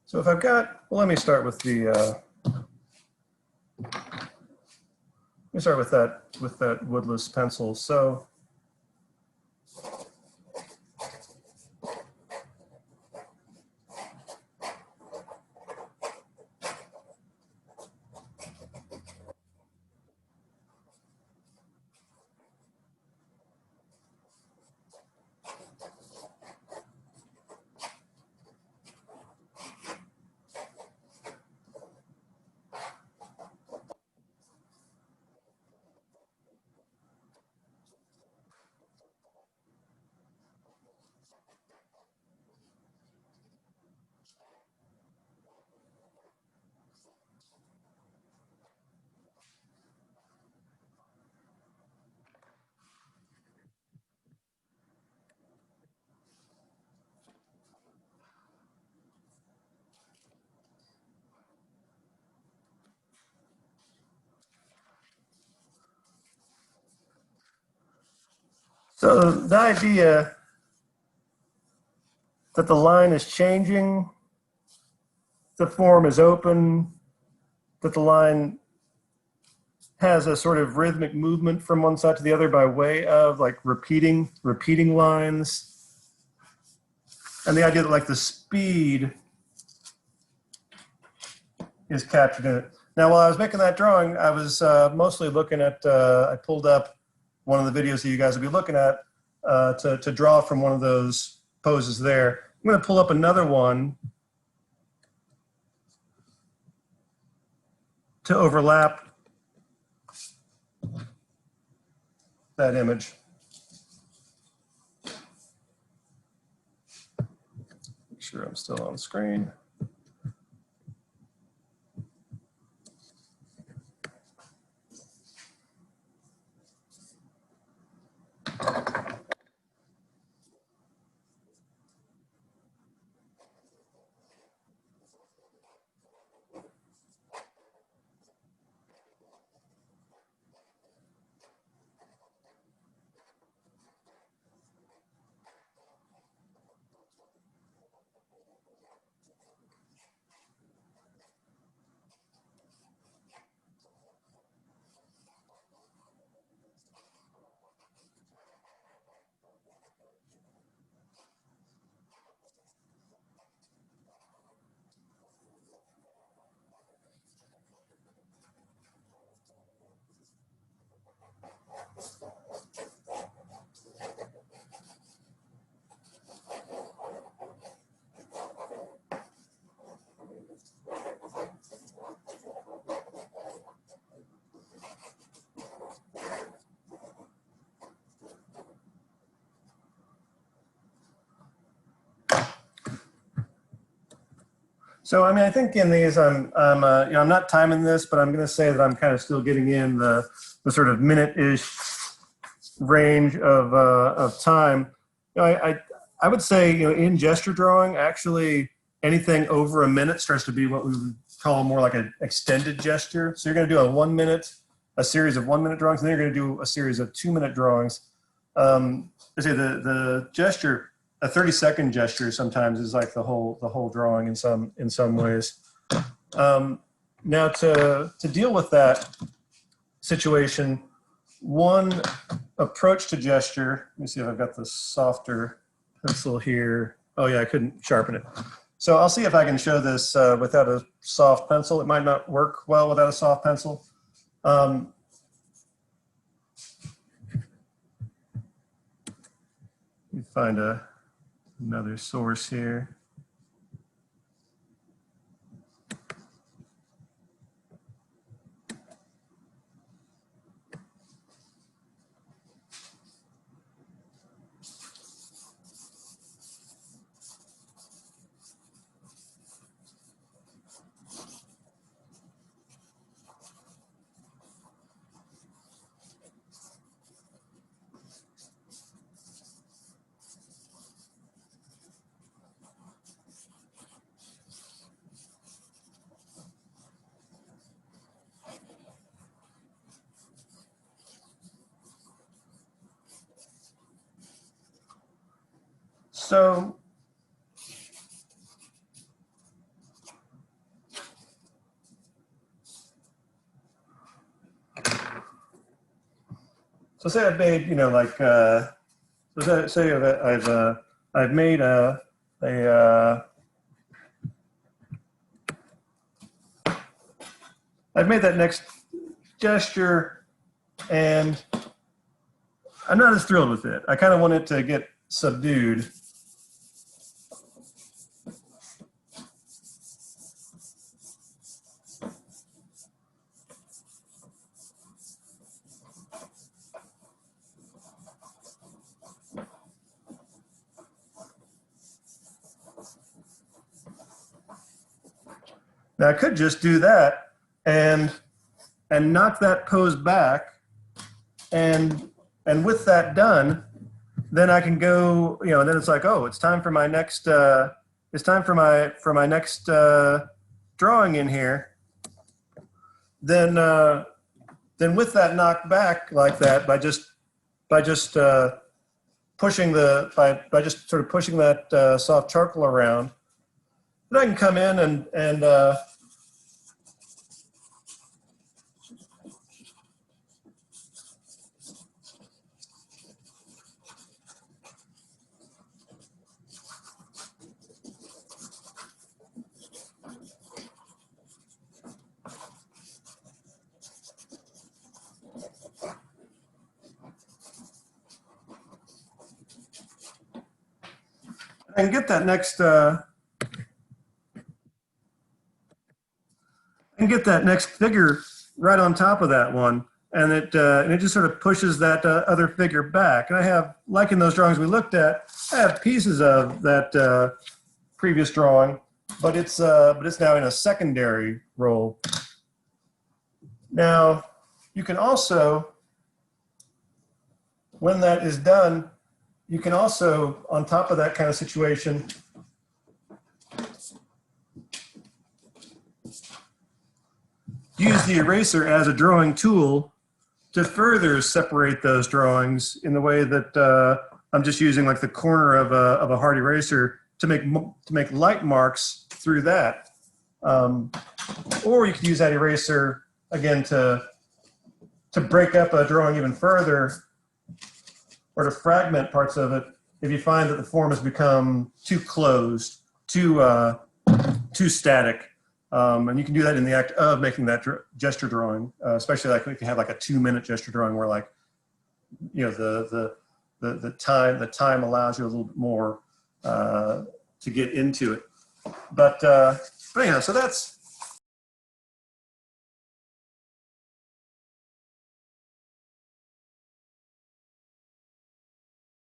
So if I've got, well, let me start with the, with that woodless pencil. So So the idea that the line is changing, the form is open, that the line has a sort of rhythmic movement from one side to the other by way of like repeating lines, and the idea that like the speed is captured in it. Now, while I was making that drawing, I was mostly looking at, I pulled up one of the videos that you guys will be looking at to draw from one of those poses there. I'm going to pull up another one to overlap that image. Make sure I'm still on screen. So, I mean, I think in these, you know, I'm not timing this, but I'm going to say that I'm kind of still getting in the sort of minute-ish range of time. You know, I would say, you know, in gesture drawing, actually anything over a minute starts to be what we would call more like an extended gesture. So you're going to do a series of 1 minute drawings, and then you're going to do a series of 2 minute drawings. I say the gesture, a 30-second gesture sometimes is like the whole drawing in some ways. Now to deal with that situation, one approach to gesture, let me see if I've got the softer pencil here. Oh yeah, I couldn't sharpen it. So I'll see if I can show this without a soft pencil. It might not work well without a soft pencil. Let me find another source here. So so say I've made, you know, like, so say I've made I've made that next gesture, and I'm not as thrilled with it. I kind of want it to get subdued. Now I could just do that and knock that pose back, and with that done, then I can go, you know, and then it's like, oh, it's time for my next it's time for my next drawing in here. Then with that knocked back like that, by just pushing by just sort of pushing that soft charcoal around, then I can come in and get that next figure right on top of that one, and it just sort of pushes that other figure back. And I have, like in those drawings we looked at, I have pieces of that previous drawing, but it's now in a secondary role. Now, you can also, when that is done, you can also, on top of that kind of situation, use the eraser as a drawing tool to further separate those drawings in the way that I'm just using like the corner of a hard eraser to make light marks through that. Or you could use that eraser again to break up a drawing even further, or to fragment parts of it if you find that the form has become too closed, too static. And you can do that in the act of making that gesture drawing, especially like if you have like a 2-minute gesture drawing where, like, you know, the time allows you a little bit more to get into it. But anyhow, so that's